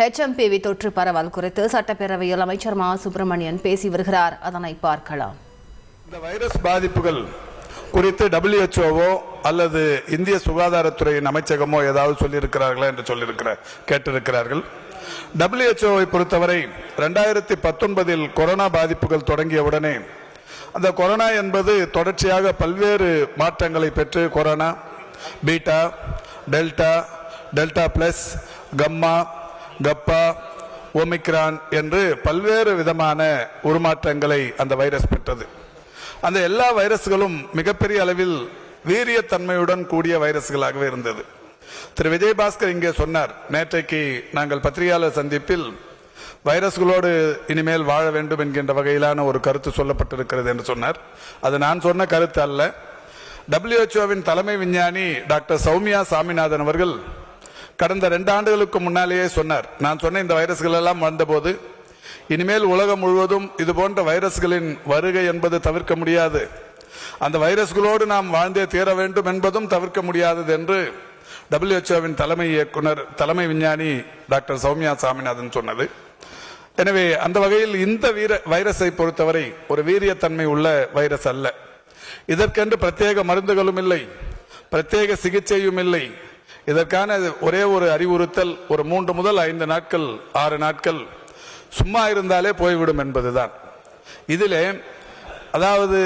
HMPV தொற்று பரவல் குறித்து சட்டப்பேரவையில் அமைச்சர் மா சுப்பிரமணியன் பேசி வருகிறார். அதனை பார்க்கலாம். இந்த வைரஸ் பாதிப்புகள் குறித்து WHO அல்லது இந்திய சுகாதாரத்துறையின் அமைச்சகமோ ஏதாவது சொல்லியிருக்கிறார்களா என்று கேட்டிருக்கிறார்கள். WHO பொறுத்தவரை 2019 கொரோனா பாதிப்புகள் தொடங்கியவுடனே அந்த கொரோனா என்பது தொடர்ச்சியாக பல்வேறு மாற்றங்களை பெற்று corona, beta, delta, delta plus, gamma, kappa, omicron என்று பல்வேறு விதமான உருமாற்றங்களை அந்த வைரஸ் பெற்றது. அந்த எல்லா வைரஸ்களும் மிகப்பெரிய அளவில் வீரியத்தன்மையுடன் கூடிய வைரஸ்களாகவே இருந்தது. திரு விஜயபாஸ்கர் இங்கே சொன்னார், நேற்றைக்கு நாங்கள் பத்திரிகையாளர் சந்திப்பில் வைரஸ்களோடு இனிமேல் வாழ வேண்டும் என்கின்ற வகையிலான ஒரு கருத்து சொல்லப்பட்டிருக்கிறது என்று சொன்னார். அது நான் சொன்ன கருத்து அல்ல. WHO தலைமை விஞ்ஞானி டாக்டர் சௌமியா சாமிநாதன் அவர்கள் கடந்த 2 ஆண்டுகளுக்கு முன்னாலேயே சொன்னார், நான் சொன்ன இந்த வைரஸ்கள் எல்லாம் வந்தபோது இனிமேல் உலகம் முழுவதும் இது போன்ற வைரஸ்களின் வருகை என்பது தவிர்க்க முடியாது, அந்த வைரஸ்களோடு நாம் வாழ்ந்தே தீர வேண்டும் என்பதும் தவிர்க்க முடியாதது என்று WHO தலைமை விஞ்ஞானி டாக்டர் சௌமியா சாமிநாதன் சொன்னது. எனவே அந்த வகையில் இந்த வைரஸை பொறுத்தவரை ஒரு வீரியத்தன்மை உள்ள வைரஸ் அல்ல. இதற்கென்று பிரத்யேக மருந்துகளும் இல்லை, பிரத்யேக சிகிச்சையும் இல்லை. இதற்கான ஒரே ஒரு அறிவுறுத்தல், ஒரு 3 முதல் 5 நாட்கள் 6 நாட்கள் சும்மா இருந்தாலே போய்விடும் என்பதுதான். இதிலே அதாவது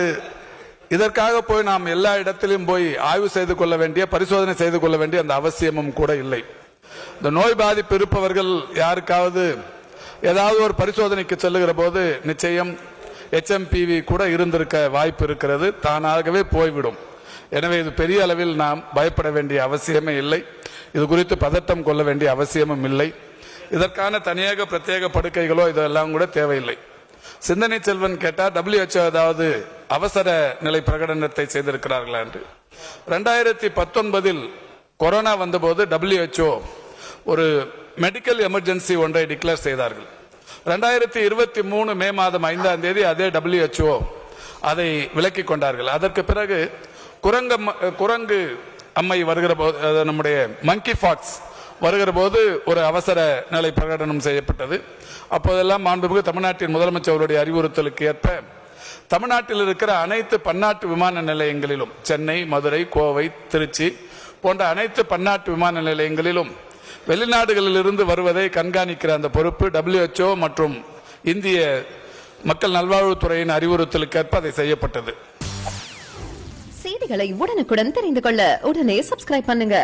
இதற்காக போய் நாம் எல்லா இடத்திலும் போய் ஆய்வு செய்து கொள்ள வேண்டிய, பரிசோதனை செய்து கொள்ள வேண்டிய அந்த அவசியமும் கூட இல்லை. இந்த நோய் பாதிப்பு இருப்பவர்கள் யாருக்காவது ஏதாவது ஒரு பரிசோதனைக்கு செல்லுகிற போது நிச்சயம் HMPV கூட இருந்திருக்க வாய்ப்பு இருக்கிறது, தானாகவே போய்விடும். எனவே இது பெரிய அளவில் நாம் பயப்பட வேண்டிய அவசியமே இல்லை, இது குறித்து பதட்டம் கொள்ள வேண்டிய அவசியமும் இல்லை. இதற்கான தனியாக பிரத்யேக படுக்கைகளோ இதெல்லாம் கூட தேவையில்லை. சிந்தனை செல்வன் கேட்டார், WHO ஏதாவது அவசர நிலை பிரகடனத்தை செய்திருக்கிறார்களா என்று. 2019 கொரோனா வந்தபோது WHO ஒரு மெடிக்கல் எமர்ஜென்சி ஒன்றை டிக்ளேர் செய்தார்கள். 2023 மே மாதம் 5ஆம் தேதி அதே WHO அதை விலக்கிக் கொண்டார்கள். அதற்கு பிறகு குரங்கு அம்மை வருகிற போது, நம்முடைய மங்கி பாக்ஸ் வருகிற போது ஒரு அவசர நிலை பிரகடனம் செய்யப்பட்டது. அப்போதெல்லாம் மாண்புமிகு தமிழ்நாட்டின் முதலமைச்சருடைய அறிவுறுத்தலுக்கு ஏற்ப தமிழ்நாட்டில் இருக்கிற அனைத்து பன்னாட்டு விமான நிலையங்களிலும், சென்னை, மதுரை, கோவை, திருச்சி போன்ற அனைத்து பன்னாட்டு விமான நிலையங்களிலும் வெளிநாடுகளில் இருந்து வருவதை கண்காணிக்கிற அந்த பொறுப்பு WHO மற்றும் இந்திய மக்கள் நல்வாழ்வுத்துறையின் அறிவுறுத்தலுக்கு ஏற்ப அதை செய்யப்பட்டது. செய்திகளை உடனுக்குடன் தெரிந்து கொள்ள உடனே சப்ஸ்கிரைப் பண்ணுங்க.